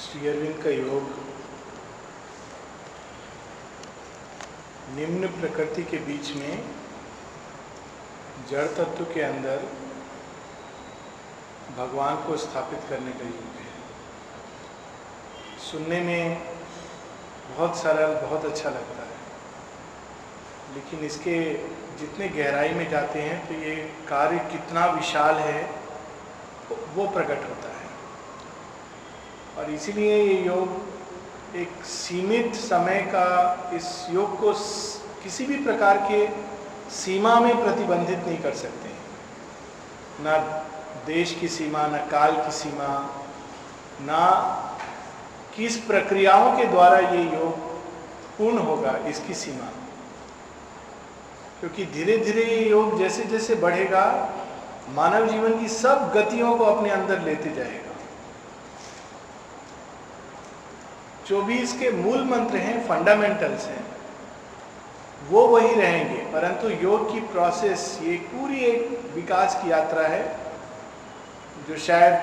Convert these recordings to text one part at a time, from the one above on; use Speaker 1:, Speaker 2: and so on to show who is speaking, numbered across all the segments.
Speaker 1: श्री अरविंद का योग निम्न प्रकृति के बीच में जड़ तत्व के अंदर भगवान को स्थापित करने का योग है। सुनने में बहुत सरल, बहुत अच्छा लगता है, लेकिन इसके जितने गहराई में जाते हैं तो ये कार्य कितना विशाल है वो प्रकट होता है। और इसीलिए ये योग एक सीमित समय का, इस योग को किसी भी प्रकार के सीमा में प्रतिबंधित नहीं कर सकते, ना देश की सीमा, ना काल की सीमा, ना किस प्रक्रियाओं के द्वारा ये योग पूर्ण होगा इसकी सीमा। क्योंकि धीरे धीरे ये योग जैसे जैसे बढ़ेगा मानव जीवन की सब गतियों को अपने अंदर लेते जाएगा। जो भी इसके मूल मंत्र हैं, फंडामेंटल्स हैं, वो वही रहेंगे, परंतु योग की प्रोसेस ये पूरी एक विकास की यात्रा है जो शायद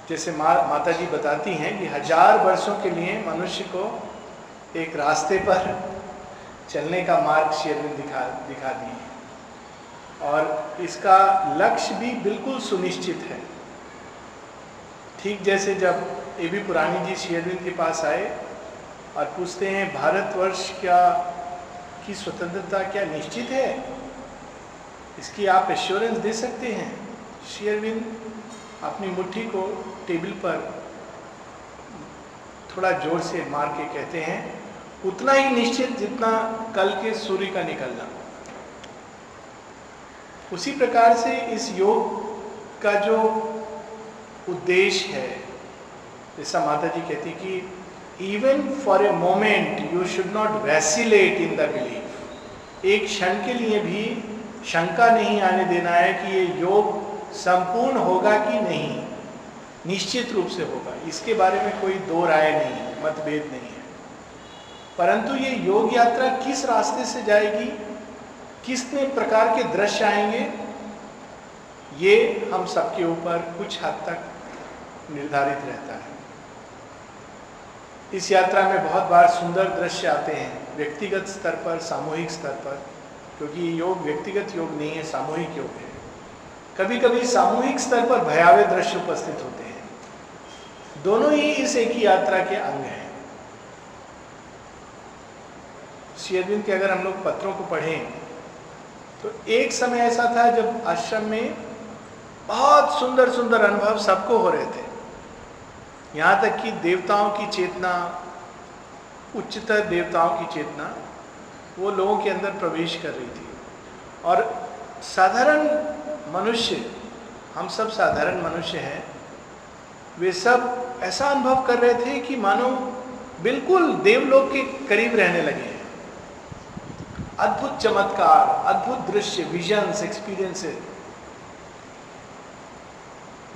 Speaker 1: जैसे माता जी बताती हैं कि 1000 वर्षों के लिए मनुष्य को एक रास्ते पर चलने का मार्ग श्री अरविंद दिखा दिए और इसका लक्ष्य भी बिल्कुल सुनिश्चित है। ठीक जैसे जब ए.बी. पुरानी जी श्री अरविंद के पास आए और पूछते हैं भारतवर्ष की स्वतंत्रता क्या निश्चित है, इसकी आप एश्योरेंस दे सकते हैं? श्री अरविंद अपनी मुट्ठी को टेबल पर थोड़ा जोर से मार के कहते हैं, उतना ही निश्चित जितना कल के सूर्य का निकलना। उसी प्रकार से इस योग का जो उद्देश्य है, जैसा माता जी कहती कि even for a moment you should not vacillate in the belief. एक क्षण के लिए भी शंका नहीं आने देना है कि ये योग संपूर्ण होगा कि नहीं, निश्चित रूप से होगा, इसके बारे में कोई दो राय नहीं, मतभेद नहीं है। परंतु ये योग यात्रा किस रास्ते से जाएगी, कितने प्रकार के दृश्य आएंगे, ये हम सबके ऊपर कुछ हद तक निर्धारित रहता है। इस यात्रा में बहुत बार सुंदर दृश्य आते हैं, व्यक्तिगत स्तर पर, सामूहिक स्तर पर, क्योंकि ये योग व्यक्तिगत योग नहीं है, सामूहिक योग है। कभी कभी सामूहिक स्तर पर भयावह दृश्य उपस्थित होते हैं। दोनों ही इस एक ही यात्रा के अंग हैं। श्री अरविंद के अगर हम लोग पत्रों को पढ़ें तो एक समय ऐसा था जब आश्रम में बहुत सुंदर सुंदर अनुभव सबको हो रहे थे। यहाँ तक कि देवताओं की चेतना, उच्चतर देवताओं की चेतना वो लोगों के अंदर प्रवेश कर रही थी। और साधारण मनुष्य, हम सब साधारण मनुष्य हैं, वे सब ऐसा अनुभव कर रहे थे कि मानो बिल्कुल देवलोक के करीब रहने लगे हैं। अद्भुत चमत्कार, अद्भुत दृश्य, विजन्स, एक्सपीरियंसेस।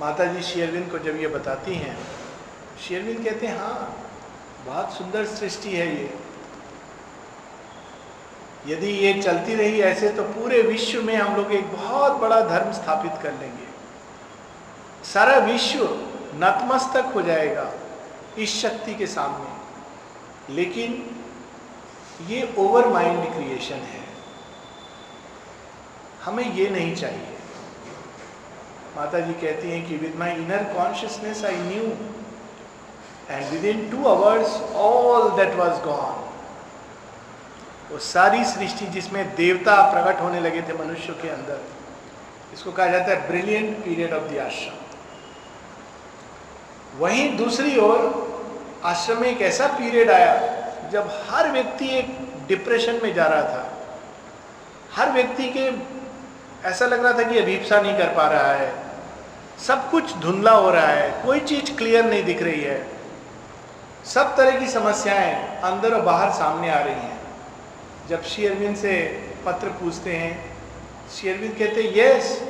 Speaker 1: माता जी श्री अरविंद को जब ये बताती हैं, श्री अरविंद कहते हैं हाँ, बहुत सुंदर सृष्टि है ये। यदि ये चलती रही ऐसे तो पूरे विश्व में हम लोग एक बहुत बड़ा धर्म स्थापित कर लेंगे। सारा विश्व नतमस्तक हो जाएगा इस शक्ति के सामने। लेकिन ये ओवर माइंड क्रिएशन है, हमें ये नहीं चाहिए। माता जी कहती हैं कि with my inner consciousness I knew and with in 2 hours all that was gone. वो सारी सृष्टि जिसमें देवता प्रकट होने लगे थे मनुष्यों के अंदर, इसको कहा जाता है ब्रिलियंट पीरियड ऑफ द आश्रम। वहीं दूसरी ओर आश्रम में एक ऐसा पीरियड आया जब हर व्यक्ति एक डिप्रेशन में जा रहा था। हर व्यक्ति के ऐसा लग रहा था कि अभिप्सा नहीं कर पा रहा है, सब कुछ धुंधला हो रहा है, कोई चीज क्लियर नहीं दिख रही है, सब तरह की समस्याएं अंदर और बाहर सामने आ रही हैं। जब श्री अरविंद से पत्र पूछते हैं, श्री अरविंद कहते हैं yes,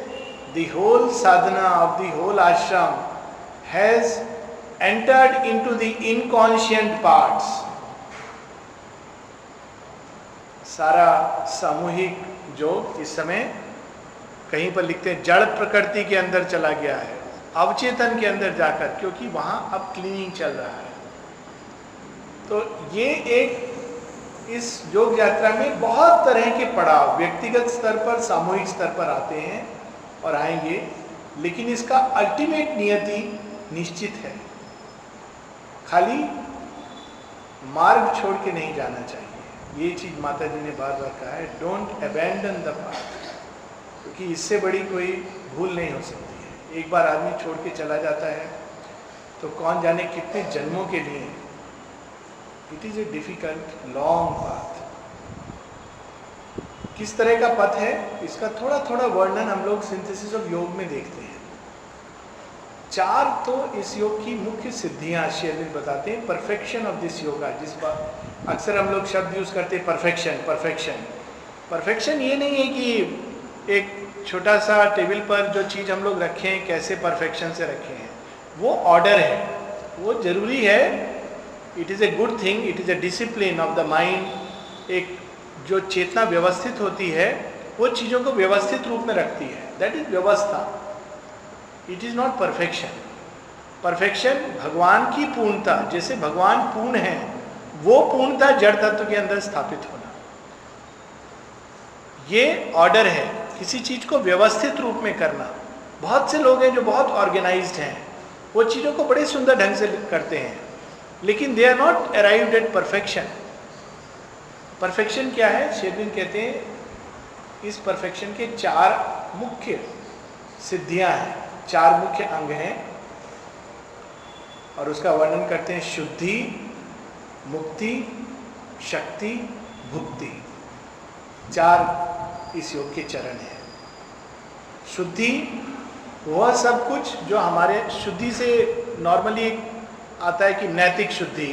Speaker 1: the whole sadhana of the whole ashram has entered into the inconscient parts. सारा सामूहिक जो इस समय कहीं पर लिखते हैं जड़ प्रकृति के अंदर चला गया है, अवचेतन के अंदर जाकर, क्योंकि वहां अब क्लीनिंग चल रहा है। तो ये एक इस योग यात्रा में बहुत तरह के पड़ाव व्यक्तिगत स्तर पर, सामूहिक स्तर पर आते हैं और आएंगे, लेकिन इसका अल्टीमेट नियति निश्चित है। खाली मार्ग छोड़ के नहीं जाना चाहिए। ये चीज माता जी ने बार बार कहा है, डोंट अबैंडन द पाथ, क्योंकि इससे बड़ी कोई भूल नहीं हो सकती है। एक बार आदमी छोड़ के चला जाता है तो कौन जाने कितने जन्मों के लिए it is a difficult long path. किस तरह का पथ है, इसका थोड़ा थोड़ा वर्णन हम लोग सिंथेसिस ऑफ योग में देखते हैं। 4 तो इस योग की मुख्य सिद्धियां श्री अरविंद बताते हैं। परफेक्शन ऑफ दिस योगा, जिस पर अक्सर हम लोग शब्द यूज करते हैं, परफेक्शन परफेक्शन। परफेक्शन ये नहीं है कि एक छोटा सा टेबल पर जो चीज़ हम लोग रखे हैं कैसे परफेक्शन से रखे हैं, वो ऑर्डर है, वो जरूरी है। It is a good thing, it is a discipline of the mind. एक जो चेतना व्यवस्थित होती है वो चीज़ों को व्यवस्थित रूप में रखती है, दैट इज व्यवस्था। It is not perfection. Perfection भगवान की पूर्णता, जैसे भगवान पूर्ण है, वो पूर्णता जड़ तत्व के अंदर स्थापित होना, ये ऑर्डर है। किसी चीज को व्यवस्थित रूप में करना। बहुत से लोग हैं जो बहुत ऑर्गेनाइज्ड हैं, वो चीज़ों को बड़े सुंदर ढंग से करते हैं, लेकिन they are not arrived at perfection. Perfection क्या है? शेरविन कहते हैं इस परफेक्शन के 4 मुख्य सिद्धियां हैं, 4 मुख्य अंग हैं, और उसका वर्णन करते हैं शुद्धि, मुक्ति, शक्ति, भुक्ति। 4 इस योग के चरण हैं। शुद्धि वह सब कुछ जो हमारे, शुद्धि से नॉर्मली आता है कि नैतिक शुद्धि,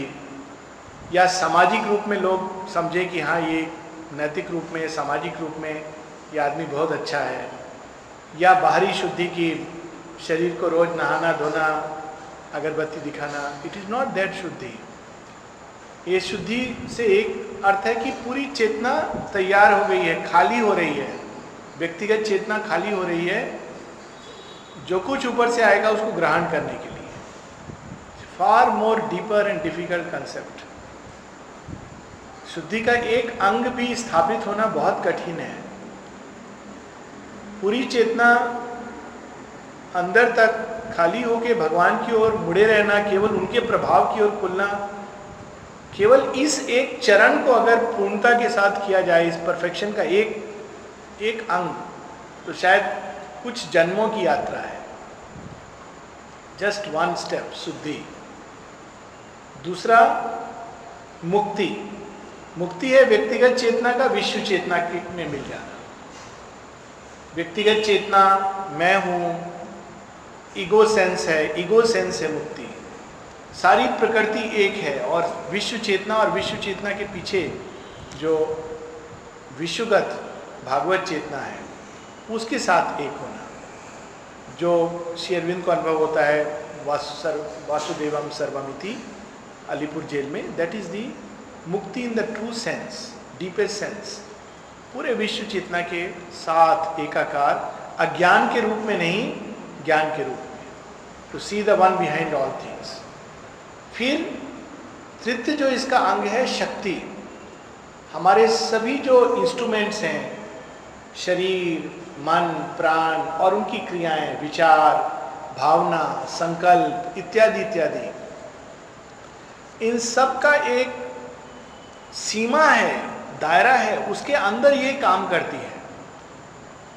Speaker 1: या सामाजिक रूप में लोग समझे कि हाँ ये नैतिक रूप में, सामाजिक रूप में ये आदमी बहुत अच्छा है, या बाहरी शुद्धि की शरीर को रोज नहाना धोना, अगरबत्ती दिखाना। इट इज़ नॉट दैट शुद्धि। ये शुद्धि से एक अर्थ है कि पूरी चेतना तैयार हो गई है, खाली हो रही है, व्यक्तिगत चेतना खाली हो रही है, जो कुछ ऊपर से आएगा उसको ग्रहण करने के लिए। Far more deeper and difficult concept. शुद्धि का एक अंग भी स्थापित होना बहुत कठिन है। पूरी चेतना अंदर तक खाली होके भगवान की ओर मुड़े रहना, केवल उनके प्रभाव की ओर खुलना, केवल इस एक चरण को अगर पूर्णता के साथ किया जाए, इस परफेक्शन का एक अंग, तो शायद कुछ जन्मों की यात्रा है। जस्ट 1 स्टेप शुद्धि। दूसरा मुक्ति। मुक्ति है व्यक्तिगत चेतना का विश्व चेतना में मिल जाना। व्यक्तिगत चेतना मैं हूँ, ईगो सेंस है मुक्ति। सारी प्रकृति एक है, और विश्व चेतना के पीछे जो विश्वगत भागवत चेतना है उसके साथ एक होना, जो श्री अरविंद को अनुभव होता है वासुदेवम सर्वमिति अलीपुर जेल में। दैट इज दी मुक्ति in the true sense, deepest sense. पूरे विश्व चेतना के साथ एकाकार, अज्ञान के रूप में नहीं, ज्ञान के रूप में, to see the one behind all things. फिर तृतीय जो इसका अंग है शक्ति। हमारे सभी जो इंस्ट्रूमेंट्स हैं, शरीर, मन, प्राण और उनकी क्रियाएं, विचार, भावना, संकल्प इत्यादि इत्यादि, इन सब का एक सीमा है, दायरा है, उसके अंदर ये काम करती है।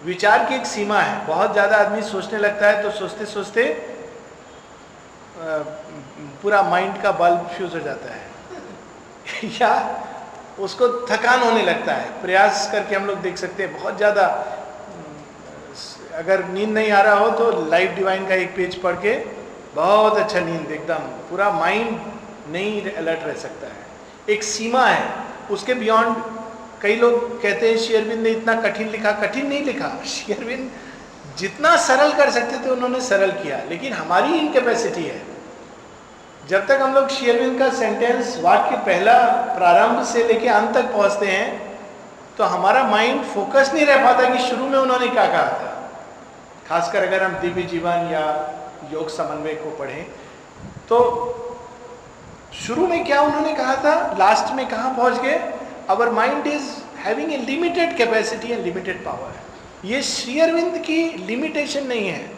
Speaker 1: विचार की एक सीमा है। बहुत ज़्यादा आदमी सोचने लगता है तो सोचते सोचते पूरा माइंड का बल्ब फ्यूज हो जाता है या उसको थकान होने लगता है। प्रयास करके हम लोग देख सकते हैं, बहुत ज़्यादा अगर नींद नहीं आ रहा हो तो लाइफ डिवाइन का एक पेज पढ़ के बहुत अच्छा नींद, एकदम पूरा माइंड नहीं अलर्ट रह सकता है। एक सीमा है, उसके बियॉन्ड। कई लोग कहते हैं श्री अरविंद ने इतना कठिन लिखा। कठिन नहीं लिखा, श्री अरविंद जितना सरल कर सकते थे उन्होंने सरल किया, लेकिन हमारी इनकैपेसिटी है। जब तक हम लोग श्री अरविंद का सेंटेंस, वाक्य पहला प्रारंभ से लेके अंत तक पहुंचते हैं तो हमारा माइंड फोकस नहीं रह पाता कि शुरू में उन्होंने क्या कहा था। खासकर अगर हम दिव्य जीवन या योग समन्वय को पढ़ें तो शुरू में क्या उन्होंने कहा था, लास्ट में कहाँ पहुंच गए, our mind is having a limited capacity and limited power. ये श्री अरविंद की लिमिटेशन नहीं है,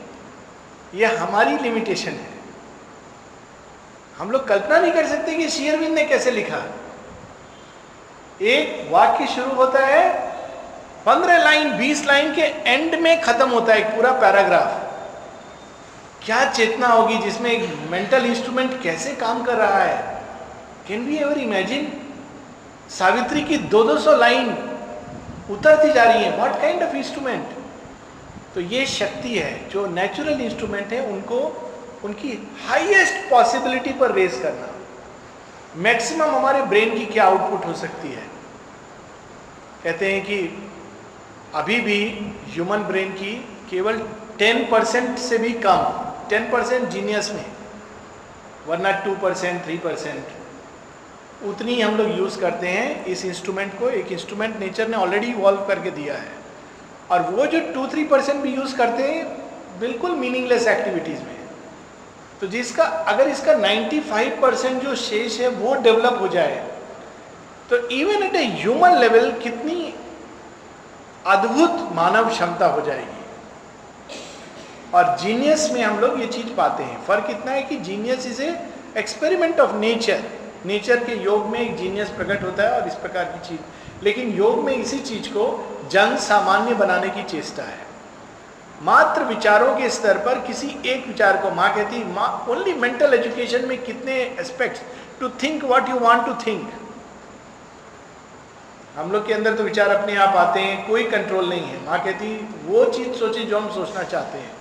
Speaker 1: ये हमारी लिमिटेशन है। हम लोग कल्पना नहीं कर सकते कि श्री अरविंद ने कैसे लिखा। एक वाक्य शुरू होता है 15 लाइन 20 लाइन के एंड में खत्म होता है एक पूरा पैराग्राफ। क्या चेतना होगी जिसमें एक मेंटल इंस्ट्रूमेंट कैसे काम कर रहा है। Can we ever imagine. Savitri की 200 लाइन उतरती जा रही है, व्हाट काइंड ऑफ इंस्ट्रूमेंट। तो ये शक्ति है जो नेचुरल इंस्ट्रूमेंट है उनको उनकी हाईएस्ट पॉसिबिलिटी पर रेज करना। मैक्सिमम हमारे ब्रेन की क्या आउटपुट हो सकती है। कहते हैं कि अभी भी ह्यूमन ब्रेन की केवल 10% से भी कम, 10% जीनियस में, वरना 2% 3% उतनी हम लोग यूज करते हैं इस इंस्ट्रूमेंट को। एक इंस्ट्रूमेंट नेचर ने ऑलरेडी इवॉल्व करके दिया है, और वो जो 2-3% भी यूज करते हैं बिल्कुल मीनिंगलेस एक्टिविटीज में। तो जिसका अगर इसका 95% जो शेष है वो डेवलप हो जाए तो even at a human level कितनी अद्भुत मानव क्षमता हो जाएगी। और जीनियस में हम लोग ये चीज पाते हैं। फर्क इतना है कि genius is a experiment of nature. Nature के योग में एक जीनियस प्रकट होता है और इस प्रकार की चीज, लेकिन योग में इसी चीज को जन सामान्य बनाने की चेष्टा है। मात्र विचारों के स्तर पर किसी एक विचार को, माँ कहती ओनली मेंटल एजुकेशन में कितने aspects, to think what you want to think. हम लोग के अंदर तो विचार अपने आप आते हैं, कोई कंट्रोल नहीं है। माँ कहती वो चीज सोचे जो हम सोचना चाहते हैं।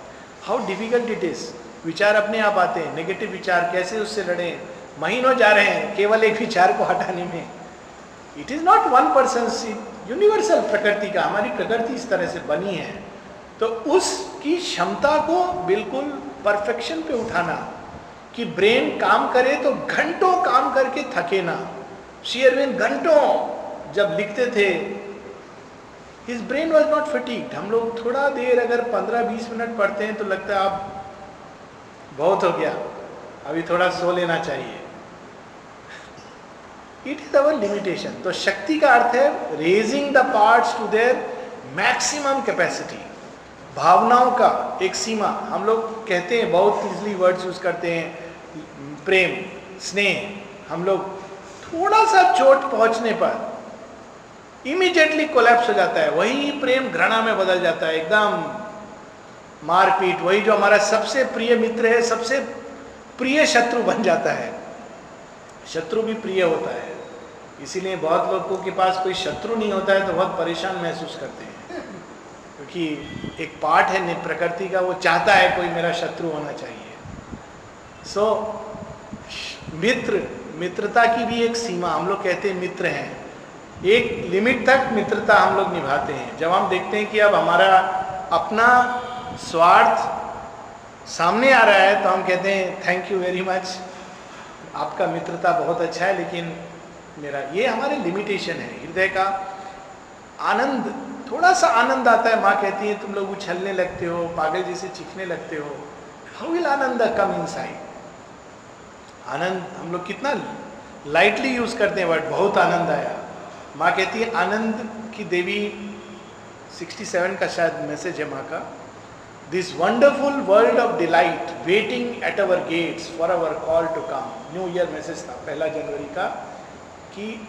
Speaker 1: How difficult it is. विचार अपने आप आते हैं, नेगेटिव विचार, कैसे उससे लड़ें। महीनों जा रहे हैं केवल एक विचार को हटाने में। It is not one person, universal प्रकृति का, हमारी प्रकृति इस तरह से बनी है। तो उसकी क्षमता को बिल्कुल परफेक्शन पे उठाना कि ब्रेन काम करे तो घंटों काम करके थके ना। श्री अरविंद घंटों जब लिखते थे, his brain was not fatigued. हम लोग थोड़ा देर अगर 15-20 मिनट पढ़ते हैं तो लगता है अब बहुत हो गया, अभी थोड़ा सो लेना चाहिए। It is our limitation. तो शक्ति का अर्थ है raising the parts to their maximum capacity. भावनाओं का एक सीमा। हम लोग कहते हैं, बहुत इजली वर्ड्स यूज करते हैं, प्रेम, स्नेह। हम लोग थोड़ा सा चोट पहुंचने पर इमीडिएटली कोलैप्स हो जाता है। वही प्रेम घृणा में बदल जाता है, एकदम मारपीट। वही जो हमारा सबसे प्रिय मित्र है सबसे प्रिय शत्रु बन जाता है। शत्रु भी प्रिय होता है, इसीलिए बहुत लोगों के पास कोई शत्रु नहीं होता है तो बहुत परेशान महसूस करते हैं, क्योंकि एक पार्ट है प्रकृति का, वो चाहता है कोई मेरा शत्रु होना चाहिए। सो मित्रता की भी एक सीमा। हम लोग कहते हैं मित्र हैं, एक लिमिट तक मित्रता हम लोग निभाते हैं। जब हम देखते हैं कि अब हमारा अपना स्वार्थ सामने आ रहा है तो हम कहते हैं थैंक यू वेरी मच, आपका मित्रता बहुत अच्छा है, लेकिन मेरा, ये हमारे लिमिटेशन है। हृदय का आनंद, थोड़ा सा आनंद आता है। माँ कहती है तुम लोग उछलने लगते हो, पागल जैसे चीखने लगते हो। How will ananda come inside. आनंद हम लोग कितना लाइटली यूज करते हैं वर्ड, बहुत आनंद आया। माँ कहती है आनंद की देवी 67 का शायद मैसेज है माँ का, this wonderful world of delight waiting at our gates for our call to come. New year message था 1 जनवरी का, कि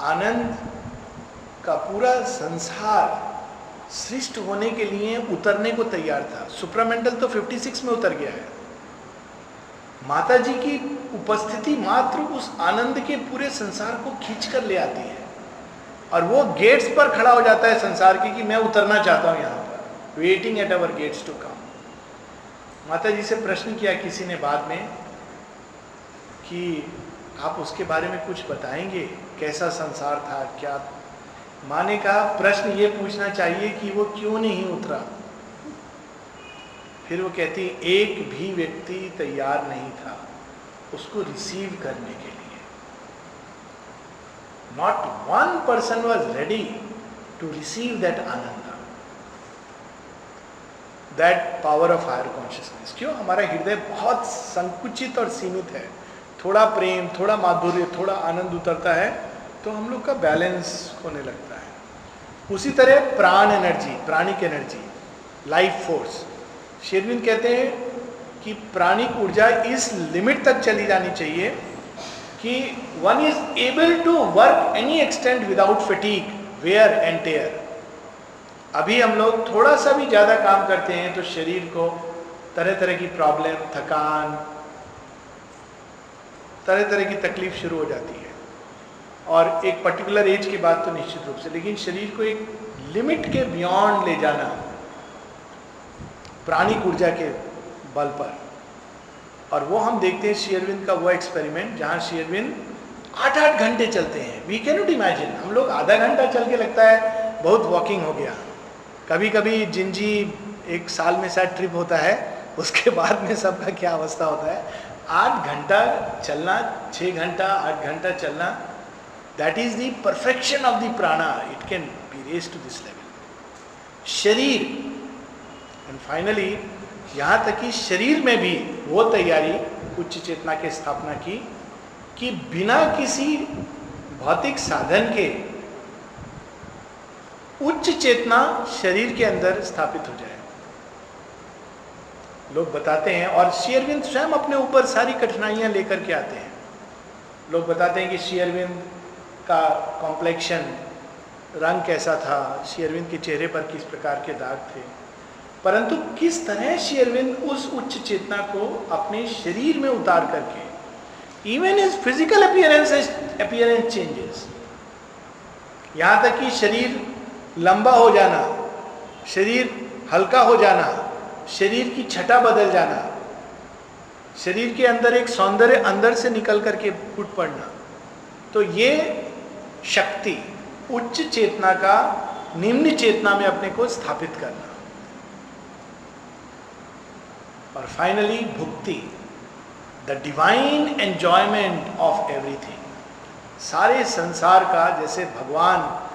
Speaker 1: आनंद का पूरा संसार सृष्ट होने के लिए उतरने को तैयार था। सुप्रामेंटल तो 56 में उतर गया है। माता जी की उपस्थिति मात्र उस आनंद के पूरे संसार को खींच कर ले आती है, और वो गेट्स पर खड़ा हो जाता है संसार की कि मैं उतरना चाहता हूं यहाँ पर, waiting at our gates to come. माता जी से प्रश्न किया किसी ने बाद में कि आप उसके बारे में कुछ बताएंगे, कैसा संसार था क्या। माँ ने कहा प्रश्न ये पूछना चाहिए कि वो क्यों नहीं उतरा। फिर वो कहती एक भी व्यक्ति तैयार नहीं था उसको रिसीव करने के लिए। Not one person was ready to receive that ananda. That power of higher consciousness. क्यों? हमारा हृदय बहुत संकुचित और सीमित है। थोड़ा प्रेम, थोड़ा माधुर्य, थोड़ा आनंद उतरता है तो हम लोग का बैलेंस होने लगता है। उसी तरह prana energy, pranic energy, life force, Shri Aurobindo कहते हैं कि प्राणिक ऊर्जा इस लिमिट तक चली जानी चाहिए कि one is able to work any extent without fatigue, wear and tear. अभी हम लोग थोड़ा सा भी ज्यादा काम करते हैं तो शरीर को तरह तरह की प्रॉब्लम, थकान, तरह तरह की तकलीफ शुरू हो जाती है। और एक पर्टिकुलर एज के बाद तो निश्चित रूप से, लेकिन शरीर को एक लिमिट के बियॉन्ड ले जाना प्राणिक ऊर्जा के बल पर, और वो हम देखते हैं श्री अरविंद का वो एक्सपेरिमेंट जहाँ श्री अरविंद 8-8 घंटे चलते हैं। वी कैन नॉट इमेजिन, हम लोग आधा घंटा चल के लगता है बहुत वॉकिंग हो गया। कभी कभी जिंजी एक साल में शायद ट्रिप होता है, उसके बाद में सबका क्या अवस्था होता है। 8 घंटा चलना, 6 घंटा, 8 घंटा चलना, that is the perfection of the prana. It can be raised to this level. शरीर, एंड फाइनली यहाँ तक कि शरीर में भी वो तैयारी उच्च चेतना के स्थापना की कि बिना किसी भौतिक साधन के उच्च चेतना शरीर के अंदर स्थापित हो जाए। लोग बताते हैं, और श्री अरविंद स्वयं अपने ऊपर सारी कठिनाइयां लेकर के आते हैं। लोग बताते हैं कि श्री अरविंद का कॉम्प्लेक्शन, रंग कैसा था, श्री अरविंद के चेहरे पर किस प्रकार के दाग थे, परंतु किस तरह श्री अरविंद उस उच्च चेतना को अपने शरीर में उतार करके, even is physical appearance changes, यहाँ तक कि शरीर लंबा हो जाना, शरीर हल्का हो जाना, शरीर की छटा बदल जाना, शरीर के अंदर एक सौंदर्य अंदर से निकल करके फूट पड़ना। तो ये शक्ति उच्च चेतना का निम्न चेतना में अपने को स्थापित करना। और finally bhukti, the divine enjoyment of everything. सारे संसार का, जैसे भगवान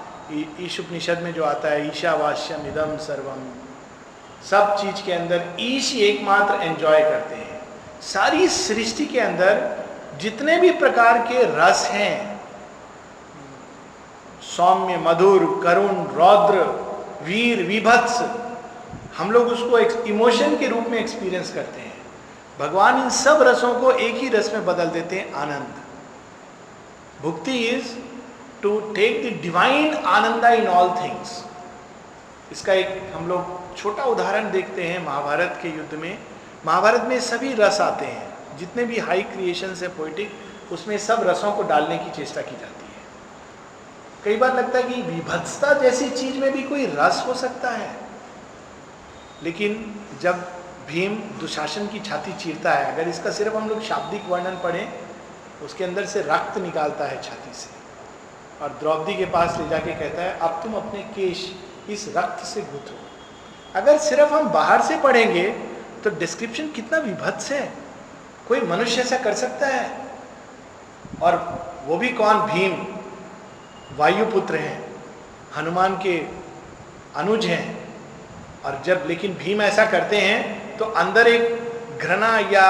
Speaker 1: ईशुपनिषद में जो आता है, ईशावास्यम इदम सर्वम, सब चीज के अंदर ईश एकमात्र एंजॉय करते हैं। सारी सृष्टि के अंदर जितने भी प्रकार के रस हैं, सौम्य, मधुर, करुण, रौद्र, वीर, विभत्स, हम लोग उसको इमोशन के रूप में एक्सपीरियंस करते हैं। भगवान इन सब रसों को एक ही रस में बदल देते हैं, आनंद। Bhukti is to take the divine ananda in all things. इसका एक हम लोग छोटा उदाहरण देखते हैं महाभारत के युद्ध में। महाभारत में सभी रस आते हैं, जितने भी हाई क्रिएशंस है पोइटिक, उसमें सब रसों को डालने की चेष्टा की जाती है। कई बार लगता है कि विभत्सता जैसी चीज में भी कोई रस हो सकता है, लेकिन जब भीम दुशासन की छाती चीरता है, अगर इसका सिर्फ हम लोग शाब्दिक वर्णन पढ़ें, उसके अंदर से रक्त निकालता है छाती से, और द्रौपदी के पास ले जाके कहता है अब तुम अपने केश इस रक्त से गूंथो। अगर सिर्फ हम बाहर से पढ़ेंगे तो डिस्क्रिप्शन कितना विभत्स है, कोई मनुष्य ऐसा कर सकता है? और वो भी कौन? भीम वायुपुत्र हैं, हनुमान के अनुज हैं। और जब लेकिन भीम ऐसा करते हैं तो अंदर एक घृणा या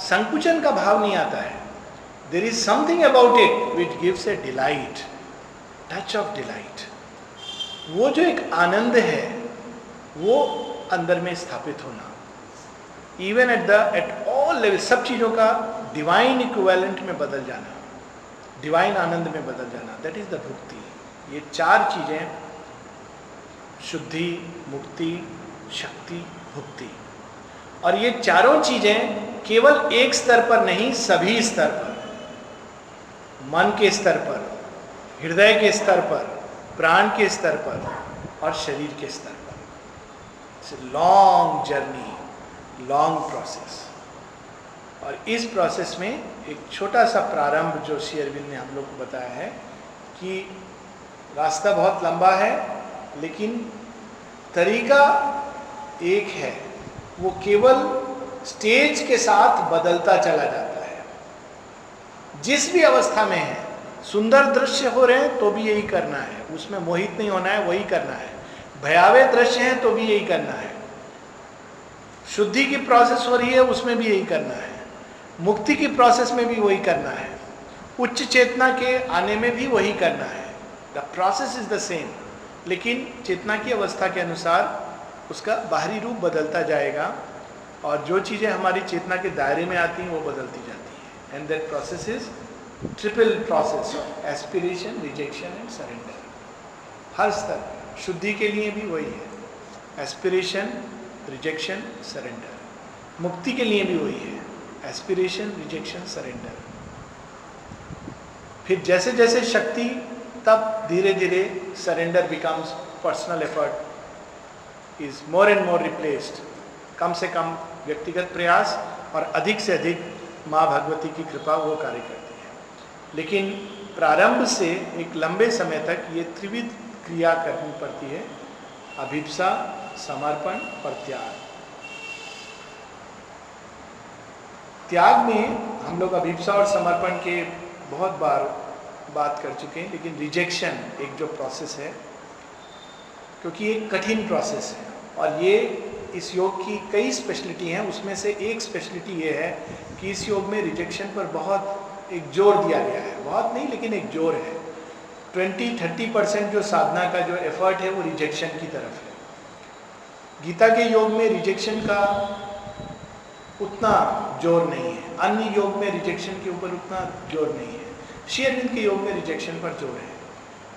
Speaker 1: संकुचन का भाव नहीं आता है। There is something about it which gives a delight, touch of delight. वो जो एक आनंद है वो अंदर में स्थापित होना, इवन एट ऑल लेवल, सब चीजों का डिवाइन इक्विवेलेंट में बदल जाना, डिवाइन आनंद में बदल जाना, दैट इज द भुक्ति। ये चार चीजें, शुद्धि, मुक्ति, शक्ति, भुक्ति, और ये चारों चीजें केवल एक स्तर पर नहीं, सभी स्तर पर, मन के स्तर पर, हृदय के स्तर पर, प्राण के स्तर पर और शरीर के स्तर पर। It's a long journey, long process. और इस प्रोसेस में एक छोटा सा प्रारंभ जो श्री अरविंद ने हम लोग को बताया है कि रास्ता बहुत लंबा है, लेकिन तरीका एक है, वो केवल स्टेज के साथ बदलता चला जाता है। जिस भी अवस्था में है, सुंदर दृश्य हो रहे हैं तो भी यही करना है, उसमें मोहित नहीं होना है, वही करना है। भयावह दृश्य हैं तो भी यही करना है। शुद्धि की प्रोसेस हो रही है, उसमें भी यही करना है। मुक्ति की प्रोसेस में भी वही करना है। उच्च चेतना के आने में भी वही करना है। The process is the same, लेकिन चेतना की अवस्था के अनुसार उसका बाहरी रूप बदलता जाएगा और जो चीज़ें हमारी चेतना के दायरे में आती हैं वो बदलती जाती हैं। And that process is triple process of aspiration, rejection and surrender. हर स्तर शुद्धि के लिए भी वही है, एस्पिरेशन, रिजेक्शन, सरेंडर। मुक्ति के लिए भी वही है, एस्पिरेशन, रिजेक्शन, सरेंडर। फिर जैसे जैसे शक्ति, तब धीरे धीरे surrender becomes personal effort is more and more replaced. कम से कम व्यक्तिगत प्रयास और अधिक से अधिक माँ भगवती की कृपा वो कार्य करती है। लेकिन प्रारंभ से एक लंबे समय तक ये त्रिविध क्रिया करनी पड़ती है, अभिप्सा, समर्पण और त्याग। त्याग में हम लोग अभिप्सा और समर्पण के बहुत बार बात कर चुके हैं, लेकिन रिजेक्शन एक जो प्रोसेस है, क्योंकि एक कठिन प्रोसेस है और ये इस योग की कई स्पेशलिटी हैं, उसमें से एक स्पेशलिटी ये है कि इस योग में रिजेक्शन पर बहुत एक जोर दिया गया है। बहुत नहीं, लेकिन एक जोर है। 20-30% जो साधना का जो एफर्ट है वो रिजेक्शन की तरफ है। गीता के योग में रिजेक्शन का उतना जोर नहीं है, अन्य योग में रिजेक्शन के ऊपर उतना जोर नहीं है। श्री अरविंद के योग में रिजेक्शन पर जोर है,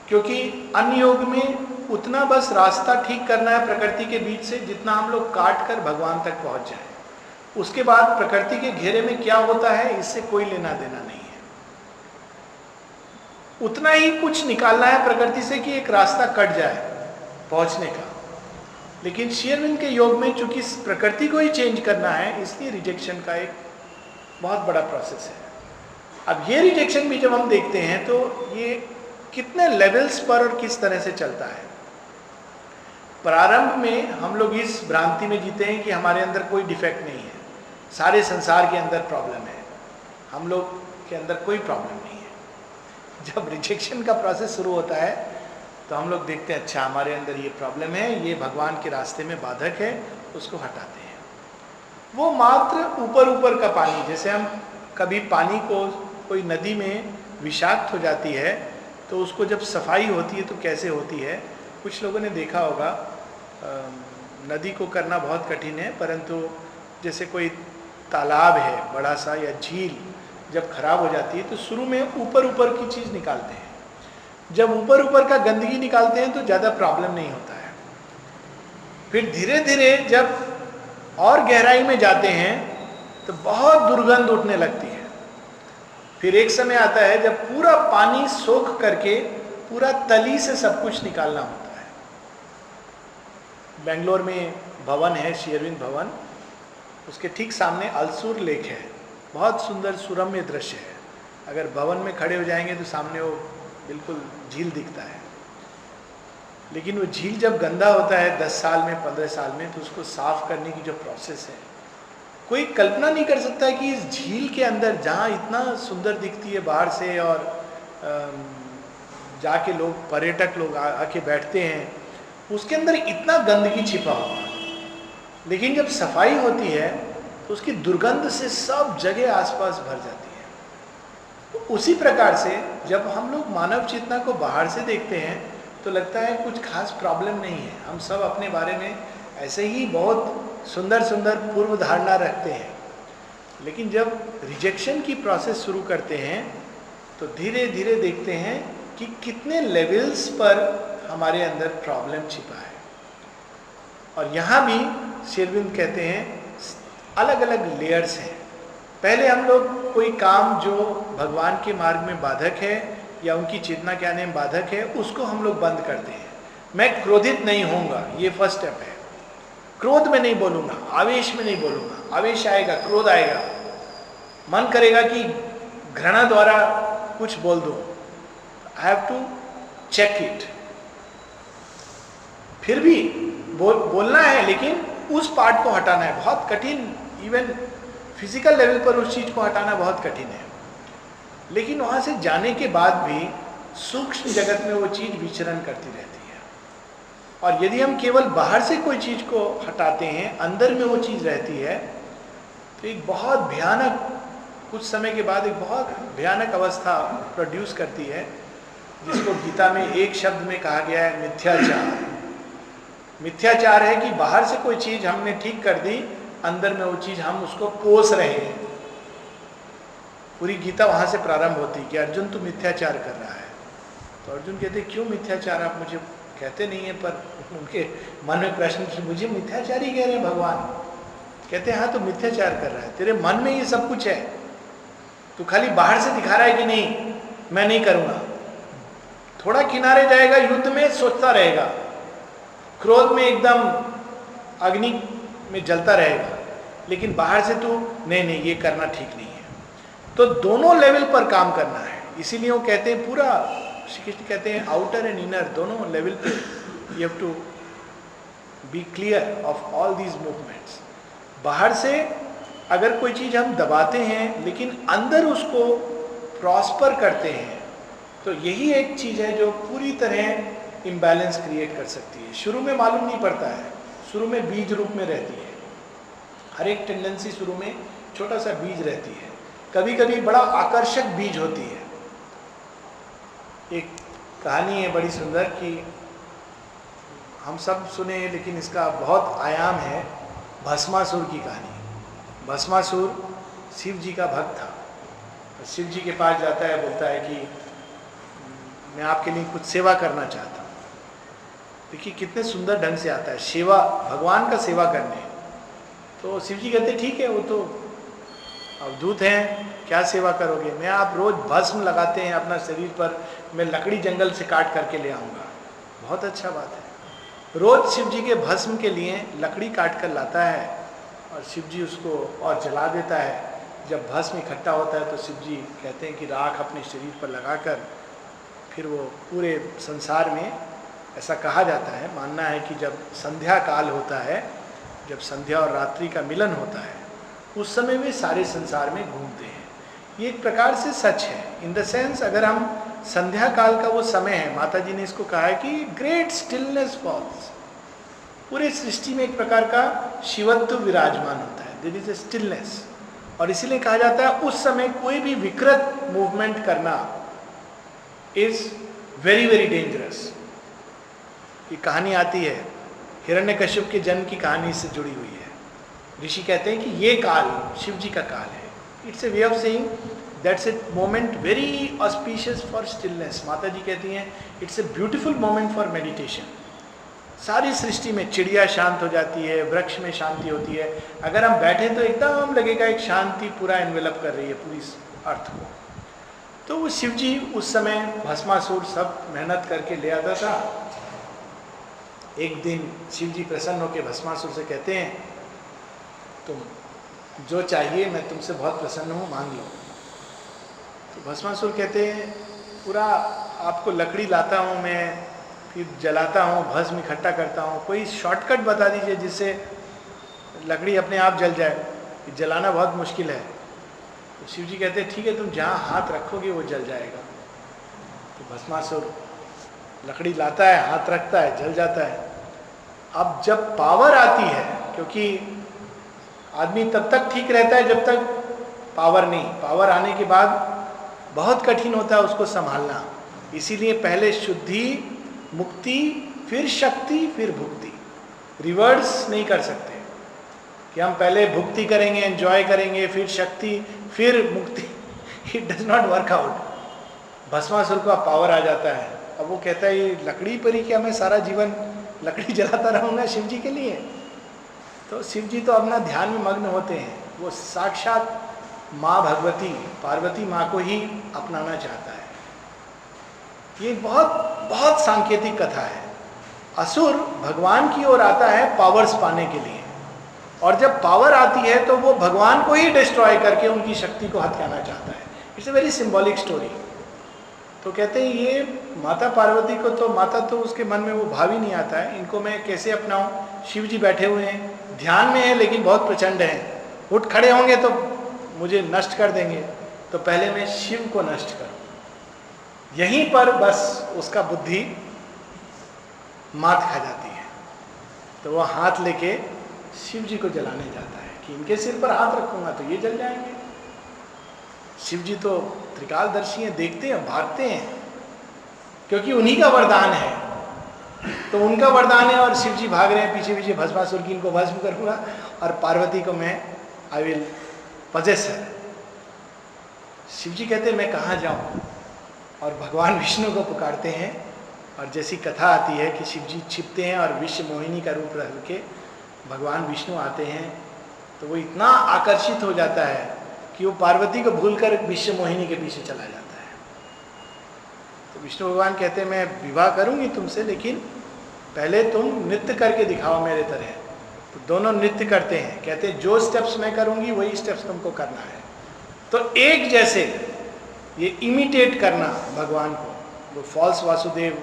Speaker 1: क्योंकि अन्य योग में उतना बस रास्ता ठीक करना है प्रकृति के बीच से, जितना हम लोग काट कर भगवान तक पहुंच जाए। उसके बाद प्रकृति के घेरे में क्या होता है इससे कोई लेना देना नहीं है। उतना ही कुछ निकालना है प्रकृति से कि एक रास्ता कट जाए पहुंचने का। लेकिन श्री अरविंद के योग में चूंकि प्रकृति को ही चेंज करना है, इसलिए रिजेक्शन का एक बहुत बड़ा प्रोसेस है। अब ये रिजेक्शन भी जब हम देखते हैं तो ये कितने लेवल्स पर और किस तरह से चलता है। प्रारंभ में हम लोग इस भ्रांति में जीते हैं कि हमारे अंदर कोई डिफेक्ट नहीं है, सारे संसार के अंदर प्रॉब्लम है, हम लोग के अंदर कोई प्रॉब्लम नहीं है। जब रिजेक्शन का प्रोसेस शुरू होता है तो हम लोग देखते हैं अच्छा हमारे अंदर ये प्रॉब्लम है, ये भगवान के रास्ते में बाधक है, उसको हटाते हैं। वो मात्र ऊपर ऊपर का पानी, जैसे हम कभी पानी को कोई नदी में विषाक्त हो जाती है तो उसको जब सफाई होती है तो कैसे होती है, कुछ लोगों ने देखा होगा। नदी को करना बहुत कठिन है, परंतु जैसे कोई तालाब है बड़ा सा या झील जब खराब हो जाती है तो शुरू में ऊपर ऊपर की चीज़ निकालते हैं। जब ऊपर ऊपर का गंदगी निकालते हैं तो ज़्यादा प्रॉब्लम नहीं होता है। फिर धीरे धीरे जब और गहराई में जाते हैं तो बहुत दुर्गंध उठने लगती है। फिर एक समय आता है जब पूरा पानी सोख करके पूरा तली से सब कुछ निकालना होता है। बेंगलोर में भवन है श्री अरविंद भवन, उसके ठीक सामने अलसूर लेक है। बहुत सुंदर सुरम्य दृश्य है। अगर भवन में खड़े हो जाएंगे तो सामने वो बिल्कुल झील दिखता है। लेकिन वो झील जब गंदा होता है 10 साल में 15 साल में, तो उसको साफ करने की जो प्रोसेस है, कोई कल्पना नहीं कर सकता है कि इस झील के अंदर जहाँ इतना सुंदर दिखती है बाहर से और जाके लोग पर्यटक लोग आके बैठते हैं, उसके अंदर इतना गंदगी छिपा हुआ। लेकिन जब सफाई होती है तो उसकी दुर्गंध से सब जगह आसपास भर जाती है। तो उसी प्रकार से जब हम लोग मानव चेतना को बाहर से देखते हैं तो लगता है कुछ खास प्रॉब्लम नहीं है, हम सब अपने बारे में ऐसे ही बहुत सुंदर सुंदर पूर्व धारणा रखते हैं। लेकिन जब रिजेक्शन की प्रोसेस शुरू करते हैं तो धीरे धीरे देखते हैं कि कितने लेवल्स पर हमारे अंदर प्रॉब्लम छिपा है। और यहाँ भी श्री अरविंद कहते हैं अलग अलग लेयर्स हैं। पहले हम लोग कोई काम जो भगवान के मार्ग में बाधक है या उनकी चेतना के आने में बाधक है, उसको हम लोग बंद करते हैं। मैं क्रोधित नहीं होऊंगा, ये फर्स्ट स्टेप है। क्रोध में नहीं बोलूँगा, आवेश में नहीं बोलूँगा। आवेश आएगा, क्रोध आएगा, मन करेगा कि घृणा द्वारा कुछ बोल दूँ। I have to check it. फिर भी बोलना है, लेकिन उस पार्ट को हटाना है। बहुत कठिन, इवन फिजिकल लेवल पर उस चीज़ को हटाना बहुत कठिन है। लेकिन वहाँ से जाने के बाद भी सूक्ष्म जगत में वो चीज़ विचरण करती रहती है। और यदि हम केवल बाहर से कोई चीज को हटाते हैं, अंदर में वो चीज रहती है, तो एक बहुत भयानक, कुछ समय के बाद एक बहुत भयानक अवस्था प्रोड्यूस करती है, जिसको गीता में एक शब्द में कहा गया है मिथ्याचार। मिथ्याचार है कि बाहर से कोई चीज हमने ठीक कर दी, अंदर में वो चीज हम उसको कोस रहे हैं। पूरी गीता वहां से प्रारंभ होती कि अर्जुन तू मिथ्याचार कर रहा है। तो अर्जुन कहते क्यों मिथ्याचार, आप मुझे कहते नहीं है, पर उनके मन में प्रश्न कि मुझे मिथ्याचार ही कह रहे हैं भगवान। कहते हैं हाँ तो मिथ्याचार कर रहा है, तेरे मन में ये सब कुछ है, तू खाली बाहर से दिखा रहा है कि नहीं मैं नहीं करूँगा। थोड़ा किनारे जाएगा, युद्ध में सोचता रहेगा, क्रोध में एकदम अग्नि में जलता रहेगा, लेकिन बाहर से तू नहीं ये करना ठीक नहीं है। तो दोनों लेवल पर काम करना है। इसीलिए वो कहते हैं, पूरा श्री कृष्ण कहते हैं आउटर एंड इनर दोनों लेवल पे you have to be clear of all these movements. बाहर से अगर कोई चीज हम दबाते हैं लेकिन अंदर उसको प्रॉस्पर करते हैं, तो यही एक चीज है जो पूरी तरह इम्बैलेंस क्रिएट कर सकती है। शुरू में मालूम नहीं पड़ता है, शुरू में बीज रूप में रहती है। हर एक टेंडेंसी शुरू में छोटा सा बीज रहती है, कभी कभी बड़ा आकर्षक बीज होती है। एक कहानी है बड़ी सुंदर कि हम सब सुने, लेकिन इसका बहुत आयाम है, भस्मासुर की कहानी। भस्मासुर शिव जी का भक्त था। शिव जी के पास जाता है, बोलता है कि मैं आपके लिए कुछ सेवा करना चाहता हूँ। देखिए कितने सुंदर ढंग से आता है, सेवा, भगवान का सेवा करने। तो शिव जी कहते ठीक है, वो तो अवधूत हैं, क्या सेवा करोगे? मैं, आप रोज भस्म लगाते हैं अपना शरीर पर, मैं लकड़ी जंगल से काट करके ले आऊँगा। बहुत अच्छा बात है। रोज शिव जी के भस्म के लिए लकड़ी काट कर लाता है और शिव जी उसको और जला देता है। जब भस्म इकट्ठा होता है तो शिव जी कहते हैं कि राख अपने शरीर पर लगाकर फिर वो पूरे संसार में, ऐसा कहा जाता है, मानना है कि जब संध्या काल होता है, जब संध्या और रात्रि का मिलन होता है, उस समय वे सारे संसार में घूमते हैं। ये एक प्रकार से सच है, इन द सेंस अगर हम संध्या काल का वो समय है, माता जी ने इसको कहा है कि ग्रेट स्टिलनेस फॉल्स। पूरे सृष्टि में एक प्रकार का शिवत्व विराजमान होता है, देयर इज ए स्टिलनेस। और इसीलिए कहा जाता है उस समय कोई भी विकृत मूवमेंट करना इज वेरी वेरी डेंजरस। ये कहानी आती है, हिरण्यकश्यप के जन्म की कहानी इससे जुड़ी हुई है। ऋषि कहते हैं कि ये काल शिव जी का काल है। It's a way of saying that's a moment very auspicious for stillness. माता जी कहती हैं it's a beautiful moment for meditation. सारी सृष्टि में चिड़िया शांत हो जाती है, वृक्ष में शांति होती है। अगर हम बैठे तो एकदम लगेगा एक शांति पूरा एनवेलप कर रही है पूरी अर्थ को। तो वो शिव जी उस समय भस्मासुर सब मेहनत करके ले आता था। एक दिन शिव जी प्रसन्न होकर भस्मासुर से कहते हैं तुम जो चाहिए मैं तुमसे बहुत प्रसन्न हूँ, मांग लो। तो भस्मासुर कहते हैं पूरा आपको लकड़ी लाता हूँ मैं, फिर जलाता हूँ, भस्म इकट्ठा करता हूँ, कोई शॉर्टकट बता दीजिए जिससे लकड़ी अपने आप जल जाए, जलाना बहुत मुश्किल है। तो शिव जी कहते हैं ठीक है, तुम जहाँ हाथ रखोगे वो जल जाएगा। तो भस्मासुर लकड़ी लाता है, हाथ रखता है, जल जाता है। अब जब पावर आती है, क्योंकि आदमी तब तक ठीक रहता है जब तक पावर नहीं, पावर आने के बाद बहुत कठिन होता है उसको संभालना। इसीलिए पहले शुद्धि, मुक्ति, फिर शक्ति, फिर भुक्ति। रिवर्स नहीं कर सकते कि हम पहले भुक्ति करेंगे, एंजॉय करेंगे, फिर शक्ति, फिर मुक्ति। It does not work out. Bhasmasur का पावर आ जाता है। अब वो कहता है ये लकड़ी पर ही क्या मैं सारा जीवन लकड़ी जलाता रहूँगा शिव जी के लिए? तो शिव जी तो अपना ध्यान में मग्न होते हैं। वो साक्षात माँ भगवती, पार्वती माँ को ही अपनाना चाहता है। ये बहुत बहुत सांकेतिक कथा है। असुर भगवान की ओर आता है पावर्स पाने के लिए, और जब पावर आती है तो वो भगवान को ही डिस्ट्रॉय करके उनकी शक्ति को हथियाना चाहता है। It's a very symbolic story. तो कहते हैं ये माता पार्वती को तो, माता तो उसके मन में वो भाव ही नहीं आता है, इनको मैं कैसे अपनाऊं? शिव जी बैठे हुए हैं, ध्यान में है लेकिन बहुत प्रचंड हैं, उठ खड़े होंगे तो मुझे नष्ट कर देंगे, तो पहले मैं शिव को नष्ट करूं। यहीं पर बस उसका बुद्धि मात खा जाती है। तो वो हाथ लेके शिव जी को जलाने जाता है कि इनके सिर पर हाथ रखूंगा तो ये जल जाएंगे। शिव जी तो त्रिकालदर्शी हैं, देखते हैं, भागते हैं, क्योंकि उन्हीं का वरदान है। तो उनका वरदान है और शिव जी भाग रहे हैं पीछे पीछे, भस्मासुर की इनको भस्म करूंगा और पार्वती को मैं आई विल पजेस हर। शिव जी कहते हैं मैं कहाँ जाऊं, और भगवान विष्णु को पुकारते हैं। और जैसी कथा आती है कि शिव जी छिपते हैं और विश्व मोहिनी का रूप रख के भगवान विष्णु आते हैं, तो वो इतना आकर्षित हो जाता है कि वो पार्वती को भूलकर विश्व मोहिनी के पीछे चला जाता है। तो विष्णु भगवान कहते हैं मैं विवाह करूंगी तुमसे, लेकिन पहले तुम नृत्य करके दिखाओ मेरे तरह। तो दोनों नृत्य करते हैं, कहते हैं जो स्टेप्स मैं करूंगी वही स्टेप्स तुमको करना है। तो एक जैसे ये इमिटेट करना भगवान को, वो फॉल्स वासुदेव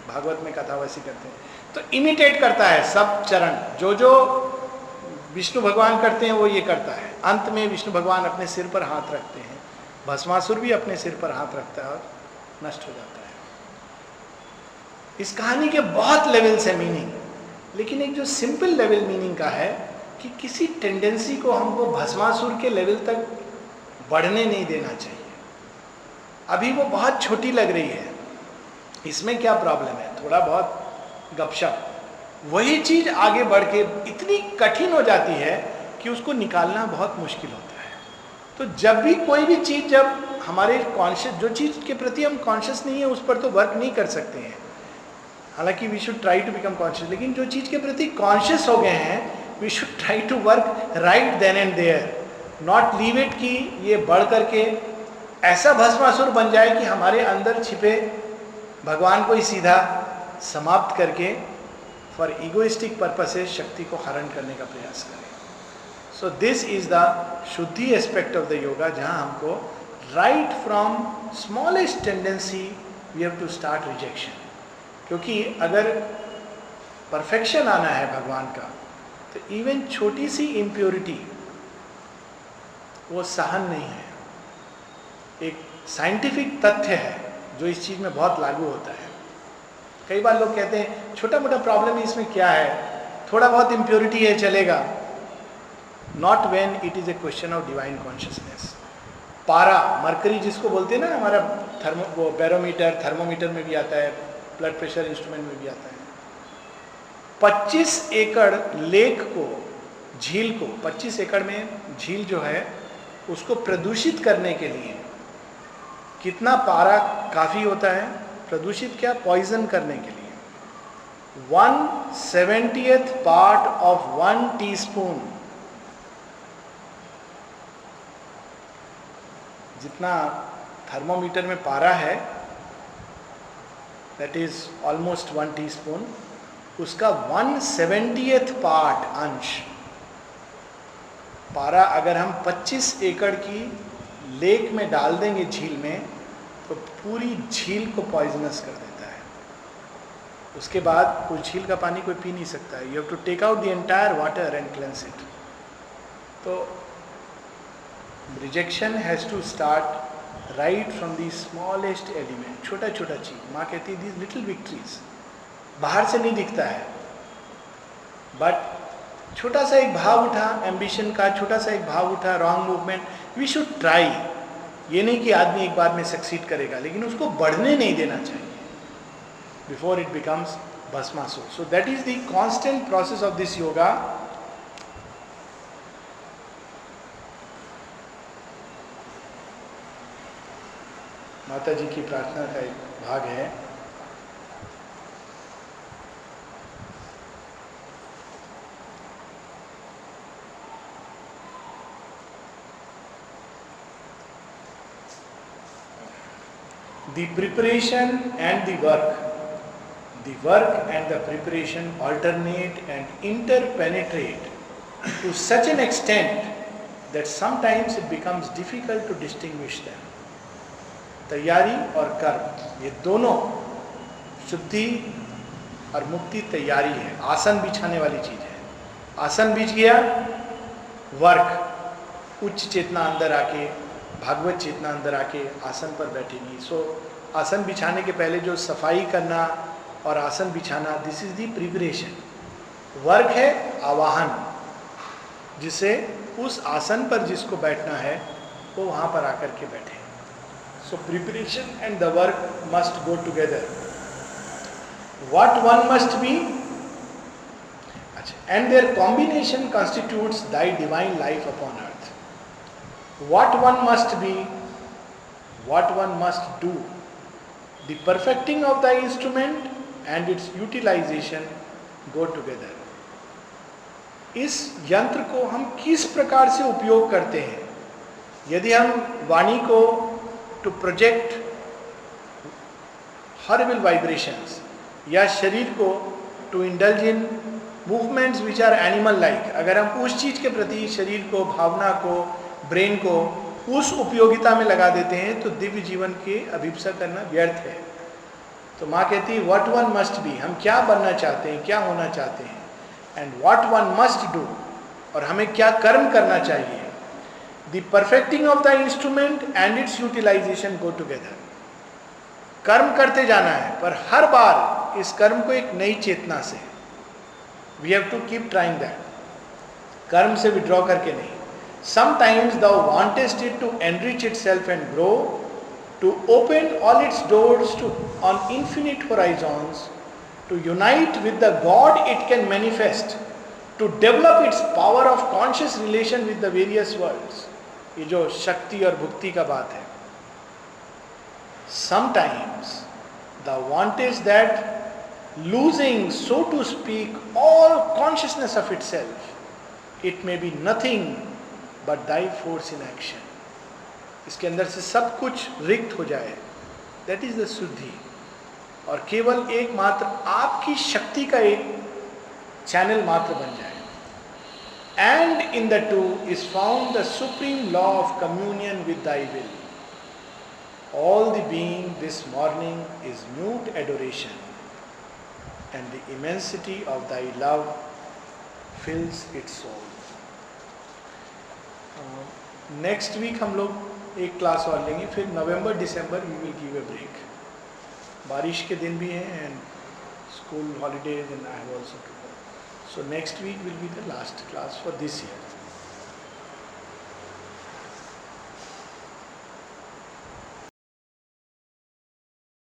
Speaker 1: भागवत में कथा वैसी करते हैं, तो इमिटेट करता है सब चरण, जो जो विष्णु भगवान करते हैं वो ये करता है। अंत में विष्णु भगवान अपने सिर पर हाथ रखते हैं, भस्मासुर भी अपने सिर पर हाथ रखता है और नष्ट हो जाता है। इस कहानी के बहुत लेवल्स है मीनिंग, लेकिन एक जो सिंपल लेवल मीनिंग का है कि किसी टेंडेंसी को हमको भस्मासुर के लेवल तक बढ़ने नहीं देना चाहिए। अभी वो बहुत छोटी लग रही है, इसमें क्या प्रॉब्लम है, थोड़ा बहुत गपशप, वही चीज आगे बढ़ के इतनी कठिन हो जाती है कि उसको निकालना बहुत मुश्किल होता है। तो जब भी कोई भी चीज, जब हमारे कॉन्शियस, जो चीज के प्रति हम कॉन्शियस नहीं है उस पर तो वर्क नहीं कर सकते हैं, हालांकि we should try to become conscious, लेकिन जो चीज के प्रति कॉन्शियस हो गए हैं we should try to work right then and there, not leave it कि ये बढ़ करके ऐसा भस्मासुर बन जाए कि हमारे अंदर छिपे भगवान को ही सीधा समाप्त करके फॉर इगोइस्टिक पर्पसेस शक्ति को हरण करने का प्रयास करें। So this is the shuddhi aspect of the yoga, जहां हमको right from smallest tendency we have to start rejection. क्योंकि अगर परफेक्शन आना है भगवान का, तो इवन छोटी सी इम्प्योरिटी वो सहन नहीं है। एक साइंटिफिक तथ्य है जो इस चीज में बहुत लागू होता है। कई बार लोग कहते हैं छोटा मोटा प्रॉब्लम है, इसमें क्या है, थोड़ा बहुत इम्प्योरिटी है चलेगा। Not when it is a question of divine consciousness. पारा, मरकरी जिसको बोलते हैं ना, हमारा वो बैरोमीटर, थर्मोमीटर में भी आता है, ब्लड प्रेशर इंस्ट्रूमेंट में भी आता है। 25 एकड़ लेक को, झील को, 25 एकड़ में झील जो है उसको प्रदूषित करने के लिए कितना पारा काफी होता है? प्रदूषित क्या, पॉइजन करने के लिए 1/70th पार्ट ऑफ 1 टीस्पून, जितना थर्मोमीटर में पारा है दैट इज ऑलमोस्ट 1 टीस्पून, उसका 1/70th पार्ट अंश पारा अगर हम 25 एकड़ की लेक में डाल देंगे, झील में, तो पूरी झील को पॉइजनस कर देता है। उसके बाद उस झील का पानी कोई पी नहीं सकता है। You have to take out the entire water and cleanse it. तो rejection has to start right from the smallest element, छोटा छोटा चीज। माँ कहती है दीज लिटिल विक्ट्रीज बाहर से नहीं दिखता है, बट छोटा सा एक भाव उठा एम्बिशन का, छोटा सा एक भाव उठा wrong movement, we should try. ये नहीं कि आदमी एक बार में सक्सीड करेगा, लेकिन उसको बढ़ने नहीं देना चाहिए before it becomes Bhasmasur. So that is the constant process of this yoga. माता जी की प्रार्थना का एक भाग है। The preparation and the work and the preparation alternate and interpenetrate to such an extent that sometimes it becomes difficult to distinguish them. तैयारी और कर्म, ये दोनों शुद्धि और मुक्ति तैयारी है, आसन बिछाने वाली चीज है। आसन बिछ गया, वर्क उच्च चेतना अंदर आके, भागवत चेतना अंदर आके आसन पर बैठेगी। सो आसन बिछाने के पहले जो सफाई करना और आसन बिछाना, this is the preparation. Work है आवाहन, जिसे उस आसन पर जिसको बैठना है वो वहाँ पर आकर के बैठे. So preparation and the work must go together. What one must be, and their combination constitutes thy divine life upon earth. What one must be, what one must do, the perfecting of thy instrument and its utilization go together. इस यंत्र को हम किस प्रकार से उपयोग करते हैं. यदि हम वाणी को टू प्रोजेक्ट हॉरिबल वाइब्रेशंस, या शरीर को to indulge in movements which are animal like, अगर हम उस चीज के प्रति शरीर को, भावना को, ब्रेन को उस उपयोगिता में लगा देते हैं तो दिव्य जीवन के अभिप्सा करना व्यर्थ है. तो माँ कहती है व्हाट वन मस्ट बी, हम क्या बनना चाहते हैं, क्या होना चाहते हैं, and what one must do, और हमें क्या कर्म करना चाहिए. The perfecting of the instrument and its utilisation go together. कर्म करते जाना है, पर हर बार इस कर्म को एक नई चेतना से, we have to keep trying that. कर्म से विड्रॉ करके नहीं. Sometimes thou wantest it to enrich itself and grow, to open all its doors to on infinite horizons, to unite with the God it can manifest, to develop its power of conscious relation with the various worlds. ये जो शक्ति और भक्ति का बात है. Sometimes thou wantest that losing, so to speak, all consciousness of itself, it may be nothing but thy force in action. इसके अंदर से सब कुछ रिक्त हो जाए, that is the शुद्धि, और केवल एकमात्र आपकी शक्ति का एक चैनल मात्र बन जाए. And in the two is found the supreme law of communion with thy will. All the being this morning is mute adoration, and the immensity of thy love fills its soul. Next week हम लोग एक class और लेंगे, फिर नवंबर दिसंबर we will give a break. बारिश के दिन भी हैं and school holidays and I have also to go. So next week will be the last class for this year.